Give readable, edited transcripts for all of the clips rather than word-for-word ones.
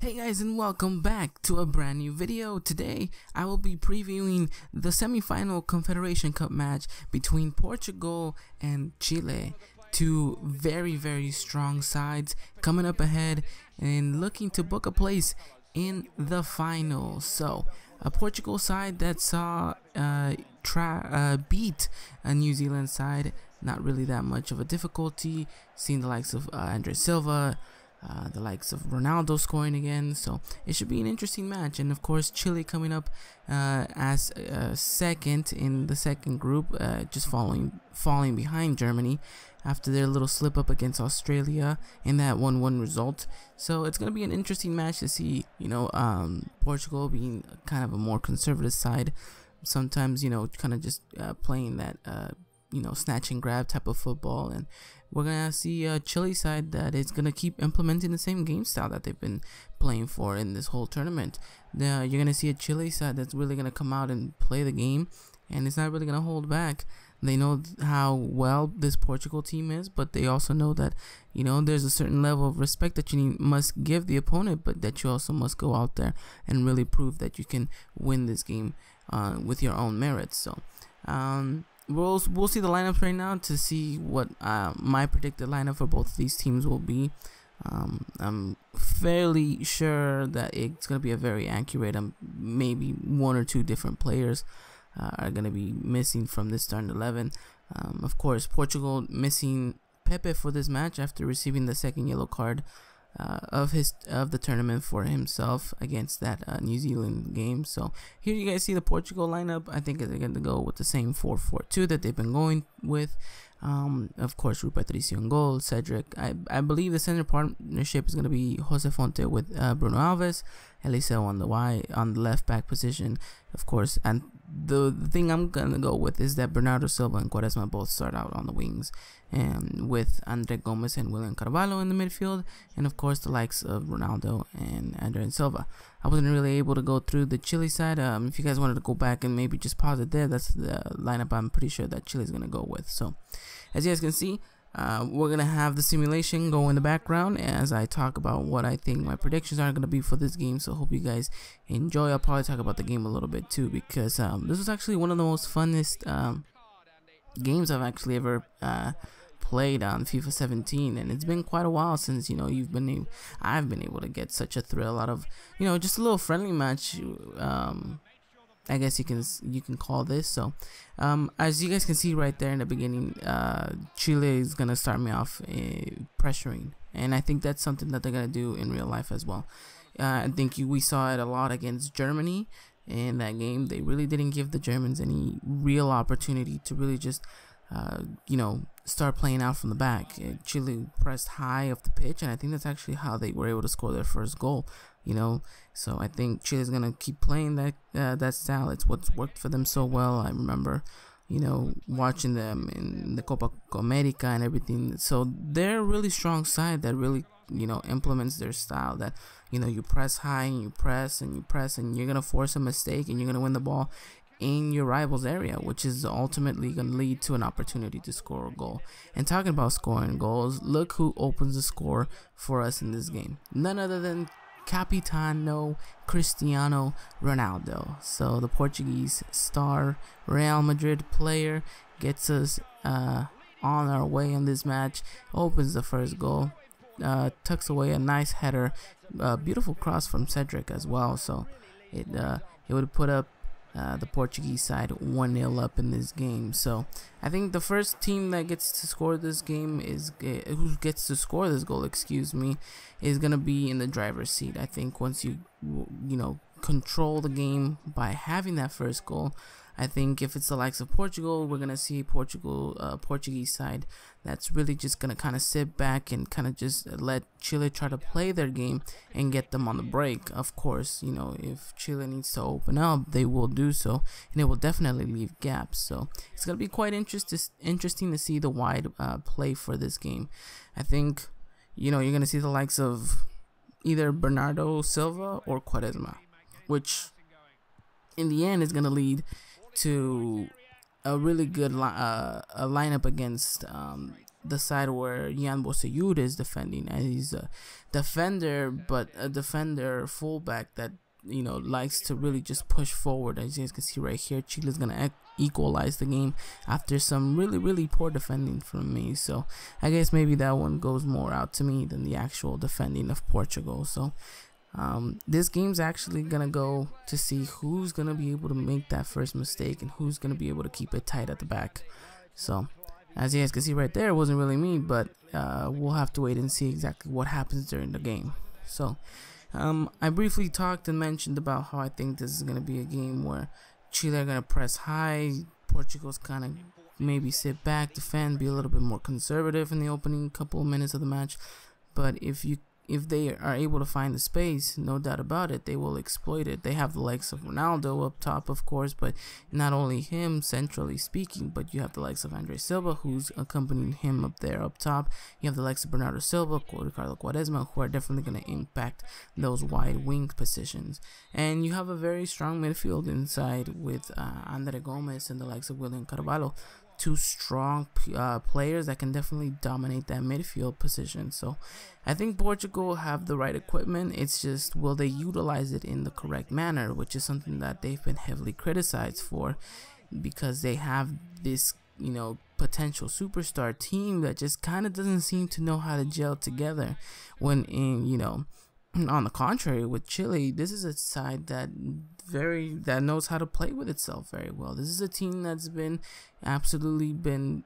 Hey guys, and welcome back to a brand new video. Today I will be previewing the semi-final Confederation Cup match between Portugal and Chile. Two very strong sides coming up ahead and looking to book a place in the final. So a Portugal side that saw beat a New Zealand side, not really that much of a difficulty, seeing the likes of Andre Silva, the likes of Ronaldo scoring again, so it should be an interesting match. And of course Chile coming up as second in the second group, just falling behind Germany after their little slip up against Australia in that 1-1 result. So it's going to be an interesting match to see, Portugal being kind of a more conservative side, sometimes kind of just playing that snatch and grab type of football, and we're gonna see a Chile side that is gonna keep implementing the same game style that they've been playing for in this whole tournament. You're gonna see a Chile side that's really gonna come out and play the game, and it's not really gonna hold back. They know how well this Portugal team is, but they also know that there's a certain level of respect that you must give the opponent, but that you also must go out there and really prove that you can win this game with your own merits. So we'll see the lineups right now to see what my predicted lineup for both of these teams will be. I'm fairly sure that it's going to be a very accurate. Maybe one or two different players are going to be missing from this starting 11. Of course, Portugal missing Pepe for this match after receiving the second yellow card of the tournament for himself against that New Zealand game. So here you guys see the Portugal lineup. I think they're going to go with the same 4-4-2 that they've been going with. Of course, Rui Patricio in goal, Cedric. I believe the center partnership is going to be Jose Fonte with Bruno Alves, Eliseo on the left back position, of course. And the thing I'm going to go with is that Bernardo Silva and Quaresma both start out on the wings, and with Andre Gomes and William Carvalho in the midfield, and of course the likes of Ronaldo and Andre Silva. I wasn't really able to go through the Chile side. If you guys wanted to go back and maybe just pause it there, that's the lineup I'm pretty sure that Chile is going to go with. So as you guys can see, we're going to have the simulation go in the background as I talk about what I think my predictions are going to be for this game. So hope you guys enjoy. I'll probably talk about the game a little bit too, because this was actually one of the most funnest games I've actually ever played on FIFA 17, and it's been quite a while since I've been able to get such a thrill out of just a little friendly match. I guess you can call this. So as you guys can see right there in the beginning, Chile is gonna start me off pressuring, and I think that's something that they're gonna do in real life as well. I think we saw it a lot against Germany in that game. They really didn't give the Germans any real opportunity to really just start playing out from the back. Chile pressed high off the pitch, and I think that's actually how they were able to score their first goal. So I think Chile's gonna keep playing that style. It's what's worked for them so well. I remember watching them in the Copa America and everything. So they're a really strong side that really implements their style, that you press high and you press and you press, and you're gonna force a mistake and you're gonna win the ball in your rival's area, which is ultimately going to lead to an opportunity to score a goal. And talking about scoring goals, look who opens the score for us in this game. None other than Capitano Cristiano Ronaldo. So the Portuguese star Real Madrid player gets us on our way in this match, opens the first goal, tucks away a nice header, beautiful cross from Cedric as well. So it would put up the Portuguese side 1-0 up in this game. So I think the first team that gets to score this game is is gonna be in the driver's seat. I think once you control the game by having that first goal, I think if it's the likes of Portugal, we're gonna see Portuguese side that's really just gonna kind of sit back and kind of just let Chile try to play their game and get them on the break. Of course, if Chile needs to open up, they will do so, and it will definitely leave gaps. So it's gonna be quite interesting to see the wide play for this game. I think you're gonna see the likes of either Bernardo Silva or Quaresma, which in the end is gonna lead to a really good lineup against the side where Jan Boseyud is defending, and he's a defender, but a defender fullback that likes to really just push forward. As you guys can see right here, Chile's gonna equalize the game after some really poor defending from me. So I guess maybe that one goes more out to me than the actual defending of Portugal. So this game's actually gonna go to see who's gonna be able to make that first mistake and who's gonna be able to keep it tight at the back. So as you guys can see right there, it wasn't really me, but we'll have to wait and see exactly what happens during the game. So I briefly talked and mentioned about how I think this is going to be a game where Chile are going to press high, Portugal's kind of maybe sit back, defend, be a little bit more conservative in the opening couple of minutes of the match. But if they are able to find the space, no doubt about it, they will exploit it. They have the likes of Ronaldo up top, of course, but not only him, centrally speaking, but you have the likes of Andre Silva, who's accompanying him up there up top. You have the likes of Bernardo Silva, Ricardo Quaresma, who are definitely going to impact those wide wing positions. And you have a very strong midfield inside with Andre Gomez and the likes of William Carvalho. Two strong players that can definitely dominate that midfield position. So I think Portugal have the right equipment. It's just, will they utilize it in the correct manner, which is something that they've been heavily criticized for, because they have this potential superstar team that just kind of doesn't seem to know how to gel together. When on the contrary, with Chile, this is a side that knows how to play with itself very well. This is a team that's absolutely been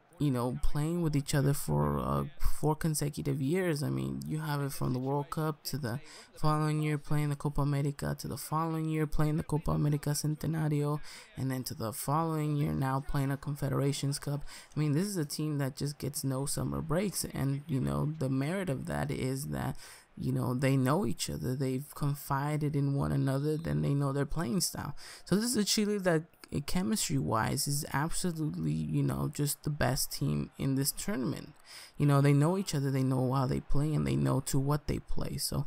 playing with each other for 4 consecutive years. I mean, you have it from the World Cup to the following year playing the Copa America, to the following year playing the Copa America Centenario, and then to the following year now playing a Confederations Cup. I mean, this is a team that just gets no summer breaks, and the merit of that is that they know each other, they've confided in one another, then they know their playing style. So this is a Chile that chemistry wise is absolutely just the best team in this tournament. They know each other, they know how they play, and they know to what they play. So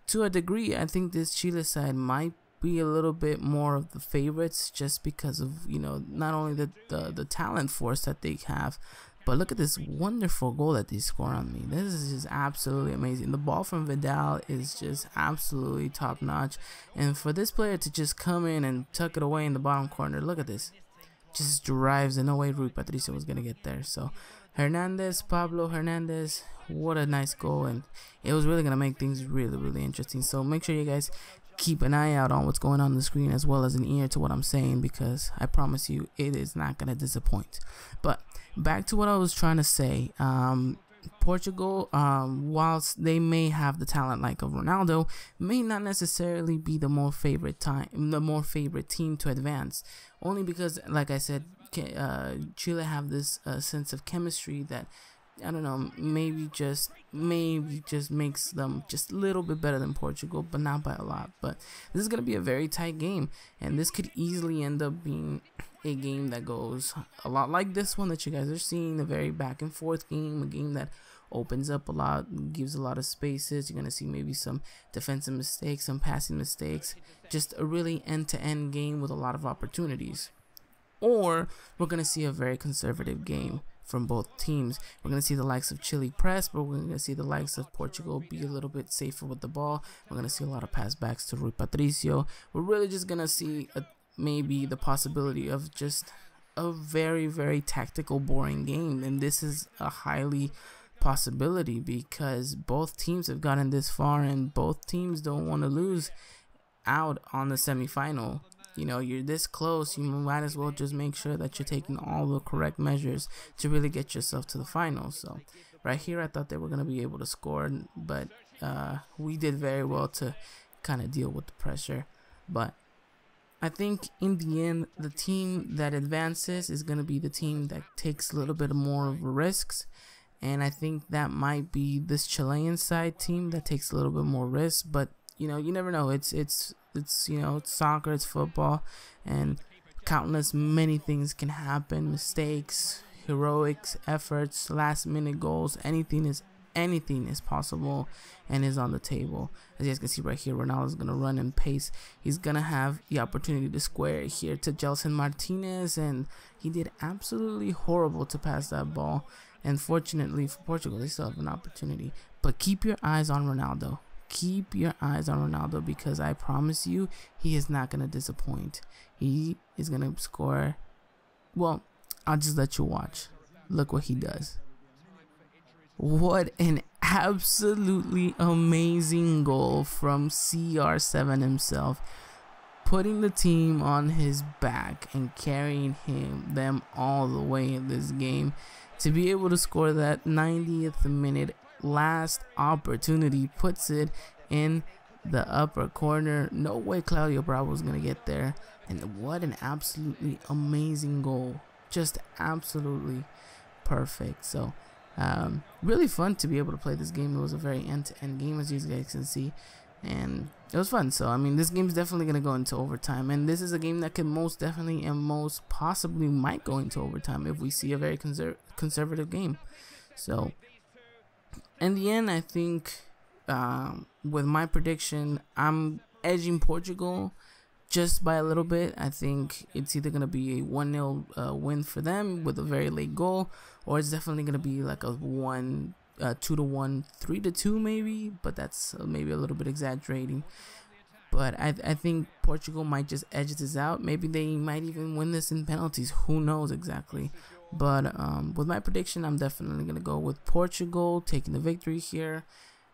to a degree, I think this Chile side might be a little bit more of the favorites, just because of not only the talent force that they have, but look at this wonderful goal that they score on me. This is just absolutely amazing. The ball from Vidal is just absolutely top notch. And for this player to just come in and tuck it away in the bottom corner, look at this. Just drives, and no way Rui Patricio was going to get there. So Pablo Hernandez, what a nice goal. And it was really going to make things really interesting. So make sure you guys keep an eye out on what's going on the screen, as well as an ear to what I'm saying, because I promise you it is not going to disappoint. But back to what I was trying to say. Portugal, whilst they may have the talent like of Ronaldo, may not necessarily be the more favorite team to advance, only because, like I said, Chile have this sense of chemistry that, I don't know, maybe just makes them just a little bit better than Portugal, but not by a lot. But this is going to be a very tight game, and this could easily end up being a game that goes a lot like this one that you guys are seeing, a very back and forth game, a game that opens up a lot, gives a lot of spaces. You're going to see maybe some defensive mistakes, some passing mistakes, just a really end-to-end game with a lot of opportunities. Or we're going to see a very conservative game from both teams. We're going to see the likes of Chile press, but we're going to see the likes of Portugal be a little bit safer with the ball. We're going to see a lot of pass backs to Rui Patricio. We're really just going to see maybe the possibility of just a very tactical, boring game. And this is a highly possibility, because both teams have gotten this far, and both teams don't want to lose out on the semifinal. You're this close, you might as well just make sure that you're taking all the correct measures to really get yourself to the final. So right here, I thought they were going to be able to score, but we did very well to kind of deal with the pressure. But I think in the end, the team that advances is going to be the team that takes a little bit more of risks. And I think that might be this Chilean side team that takes a little bit more risks. But you never know. It's soccer, it's football, and countless many things can happen. Mistakes, heroics, efforts, last minute goals, anything is possible and is on the table. As you guys can see right here, Ronaldo's gonna run and pace. He's gonna have the opportunity to square here to Gelson Martinez, and he did absolutely horrible to pass that ball. And fortunately for Portugal, they still have an opportunity. But keep your eyes on Ronaldo. Keep your eyes on Ronaldo, because I promise you, he is not going to disappoint. He is going to score. Well, I'll just let you watch. Look what he does. What an absolutely amazing goal from CR7 himself, putting the team on his back and carrying them all the way in this game to be able to score that 90th minute last opportunity. Puts it in the upper corner. No way Claudio Bravo was going to get there. And what an absolutely amazing goal. Just absolutely perfect. So really fun to be able to play this game. It was a very end-to-end game, as you guys can see, and it was fun. So I mean, this game's definitely going to go into overtime, and this is a game that can most definitely and most possibly might go into overtime if we see a very conservative game. So in the end, I think with my prediction, I'm edging Portugal just by a little bit. I think it's either going to be a 1-0 win for them with a very late goal, or it's definitely going to be like a 2-1, 3-2 maybe, but that's maybe a little bit exaggerating. But I think Portugal might just edge this out. Maybe they might even win this in penalties. Who knows exactly? But with my prediction, I'm definitely going to go with Portugal taking the victory here.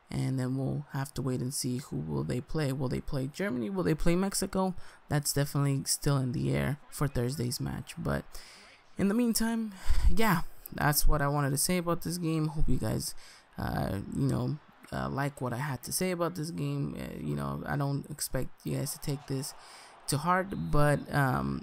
And then we'll have to wait and see who will they play. Will they play Germany? Will they play Mexico? That's definitely still in the air for Thursday's match. But in the meantime, yeah, that's what I wanted to say about this game. Hope you guys, like what I had to say about this game. I don't expect you guys to take this to heart, but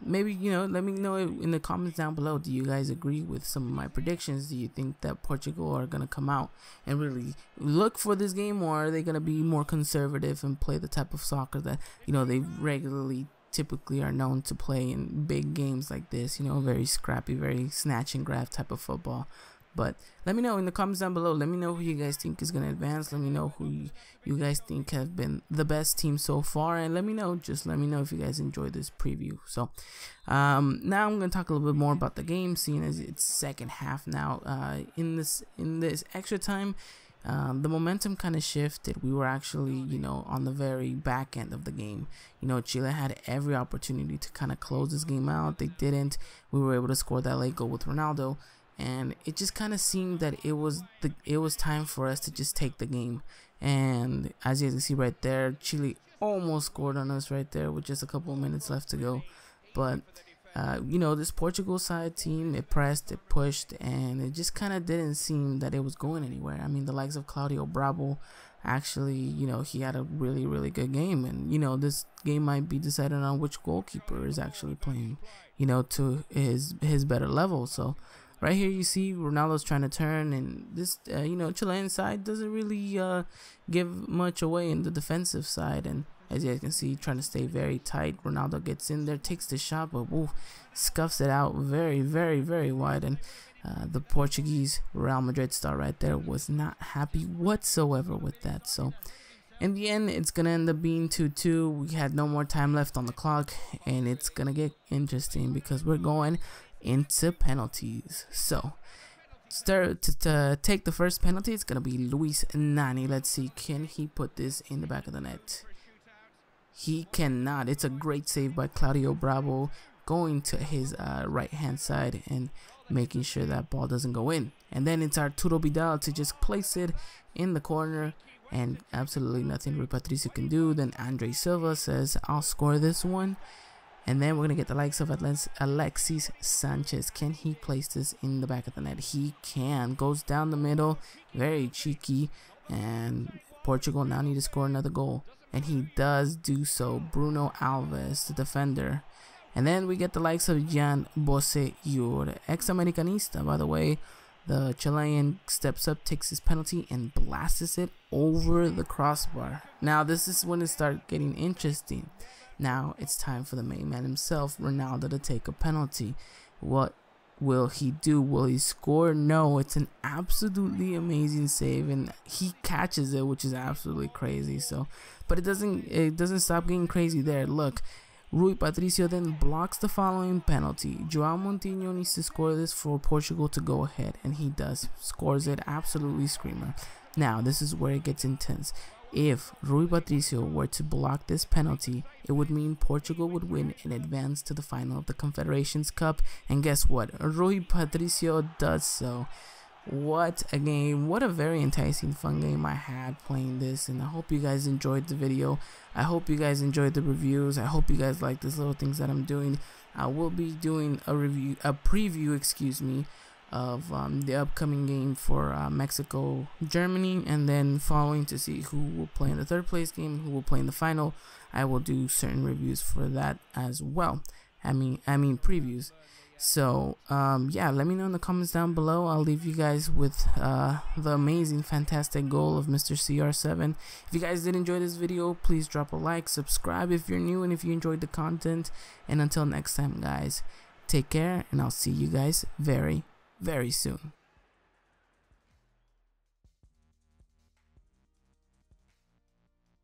maybe let me know in the comments down below. Do you guys agree with some of my predictions? Do you think that Portugal are gonna come out and really look for this game, or are they gonna be more conservative and play the type of soccer that they regularly typically are known to play in big games like this? Very scrappy, very snatch and grab type of football. But let me know in the comments down below. Let me know who you guys think is going to advance. Let me know who you guys think have been the best team so far. And let me know if you guys enjoyed this preview. So now I'm going to talk a little bit more about the game, seeing as it's second half now. In this extra time, the momentum kind of shifted. We were actually, on the very back end of the game. Chile had every opportunity to kind of close this game out. They didn't. We were able to score that late goal with Ronaldo. And it just kind of seemed that it was time for us to just take the game. And as you can see right there, Chile almost scored on us right there with just a couple of minutes left to go. But this Portugal side team, it pressed, it pushed, and it just kind of didn't seem that it was going anywhere. I mean, the likes of Claudio Bravo, actually, he had a really, really good game. And this game might be decided on which goalkeeper is actually playing, to his better level. So right here you see Ronaldo's trying to turn, and this Chilean side doesn't really give much away in the defensive side. And as you guys can see, trying to stay very tight. Ronaldo gets in there, takes the shot, but scuffs it out very, very, very wide. And the Portuguese Real Madrid star right there was not happy whatsoever with that. So in the end, it's going to end up being 2-2. We had no more time left on the clock, and it's going to get interesting because we're going into penalties. So to take the first penalty, it's gonna be Luis Nani. Let's see, can he put this in the back of the net? He cannot. It's a great save by Claudio Bravo, going to his right hand side and making sure that ball doesn't go in. And then it's Arturo Vidal to just place it in the corner, and absolutely nothing Rui Patricio can do. Then Andre Silva says, I'll score this one. And then we're going to get the likes of Alexis Sanchez. Can he place this in the back of the net? He can. Goes down the middle. Very cheeky. And Portugal now need to score another goal. And he does do so. Bruno Alves, the defender. And then we get the likes of Jan Boseyur, ex-Americanista, by the way. The Chilean steps up, takes his penalty, and blasts it over the crossbar. Now, this is when it starts getting interesting. Now it's time for the main man himself, Ronaldo, to take a penalty. What will he do? Will he score? No, it's an absolutely amazing save, and he catches it, which is absolutely crazy. So, but it doesn't stop getting crazy there. Look, Rui Patricio then blocks the following penalty. João Moutinho needs to score this for Portugal to go ahead, and he does. Scores it, absolutely screamer. Now, this is where it gets intense. If Rui Patricio were to block this penalty, it would mean Portugal would win and advance to the final of the Confederations Cup. And guess what? Rui Patricio does so. What a game. What a very enticing, fun game I had playing this, and I hope you guys enjoyed the video. I hope you guys enjoyed the reviews. I hope you guys like these little things that I'm doing. I will be doing a preview, excuse me, of the upcoming game for Mexico, Germany, and then following to see who will play in the third place game, who will play in the final. I will do certain reviews for that as well. I mean previews. So yeah, let me know in the comments down below. I'll leave you guys with the amazing, fantastic goal of Mr. CR7. If you guys did enjoy this video, please drop a like, subscribe if you're new, and if you enjoyed the content. And until next time, guys, take care, and I'll see you guys very, very soon.